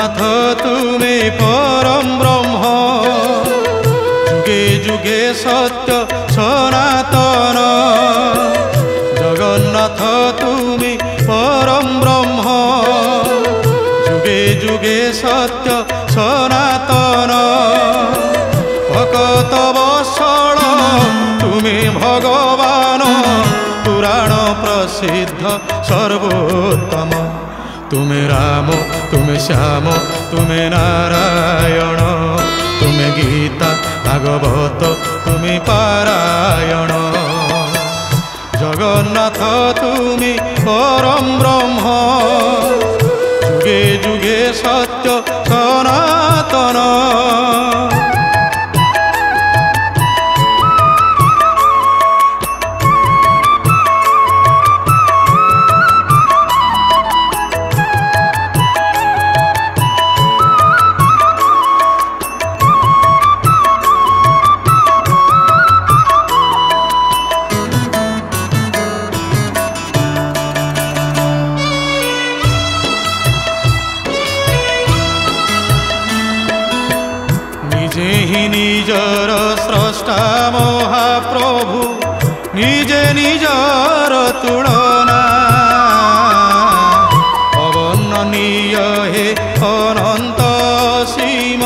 জগন্নাথ তুমি পরম ব্রহ্ম, যুগে যুগে সত্য সনাতন। জগন্নাথ তুমি পরম ব্রহ্ম, যুগে যুগে সত্য সনাতন। ভকত বৎসল তুমি ভগবান, পুরাণ প্রসিদ্ধ সর্বোত্তম। তুমি রাম তুমি শ্যাম তুমি নারায়ণ, তুমি গীতা ভাগবত তুমি পারায়ণ। জগন্নাথ তুমি পরম ব্রহ্ম, যুগে যুগে সত্য সনাতন। নিজে হি নিজর স্রষ্টা মহাপ্রভু, নিজে নিজর তুলনা। অবর্ণনীয় হে অনন্ত সীম,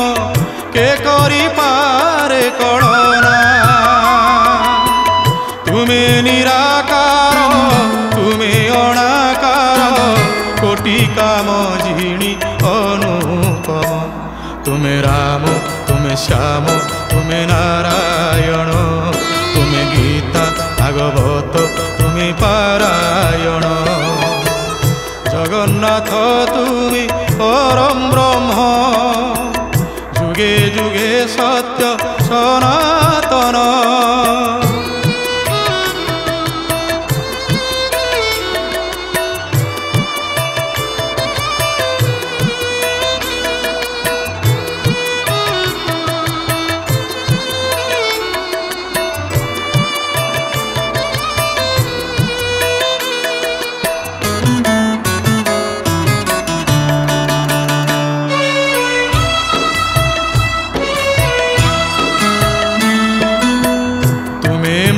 কে করি পারে কলনা। তুমি নিরাকার তুমি অনাকার, কোটি কাম জিণি অনুপম। তুমি রাম তুমি শ্যাম তুমি নারায়ণ, তুমি গীতা ভাগবত তুমি পারায়ণ। জগন্নাথ তুমি পরম ব্রহ্ম, যুগে যুগে সত্য সনাতন।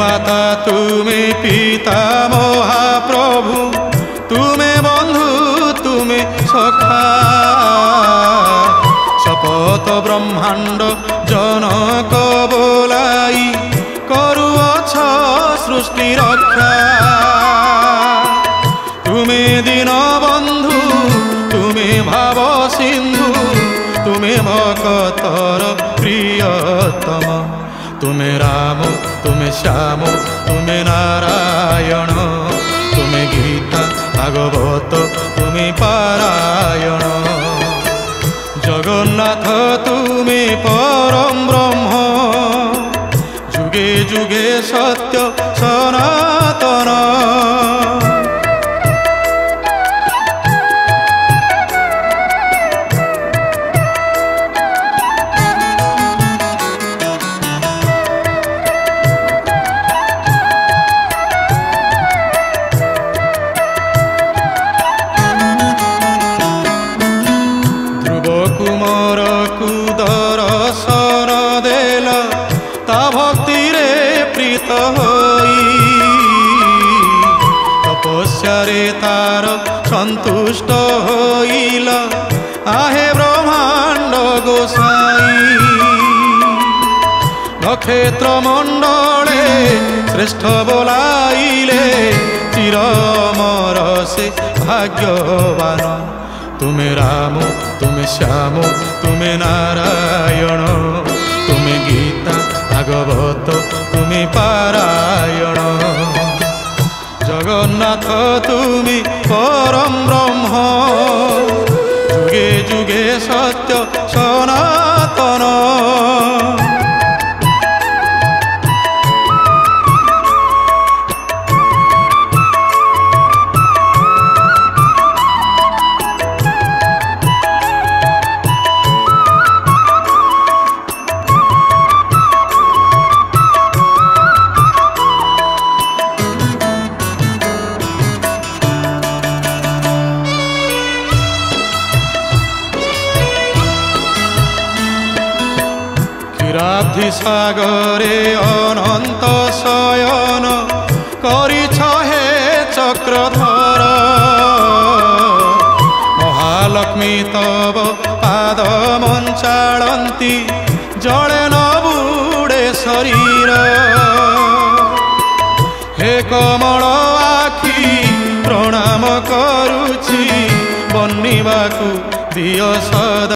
মাতা তুমি পিতা মহাপ্রভু, তুমি বন্ধু তুমি সখা। শপথ ব্রহ্মাণ্ড জনক বোলাই, করুଅছ সৃষ্টি রক্ষা। তুমি দীন বন্ধু তুমি ভাব সিন্ধু, তুমি ভকতর প্রিয়তম। তুমি রাম তুমি শ্যাম তুমি নারায়ণ, তুমি গীতা ভাগবত তুমি পারায়ণ। জগন্নাথ তুমি পরম ব্রহ্ম, যুগে যুগে সত্য সনাতন। দর্শন দেল তা ভক্তিরে প্রীত হই, তপস্যারে তার সন্তুষ্ট হইল, আহে ব্রহ্মাণ্ড গোসাই। নক্ষত্র মণ্ডলে শ্রেষ্ঠ বোলাইলে, চিরমর সে ভাগ্যবান। তুমি রাম তুমি শ্যাম তুমি নারায়ণ, তুমি গীতা ভাগবত তুমি পারায়ণ। জগন্নাথ তুমি পরম ব্রহ্ম, যুগে যুগে সত্য সনাতন। क्षीराब्धि सागरे अनंत शयन करिछ हे चक्रधर महालक्ष्मी तव पाद मञ्चाळन्ति जले न बुडे शरीर हे कमल आखि प्रणाम करुछि बन्निबाकु दिय सदा।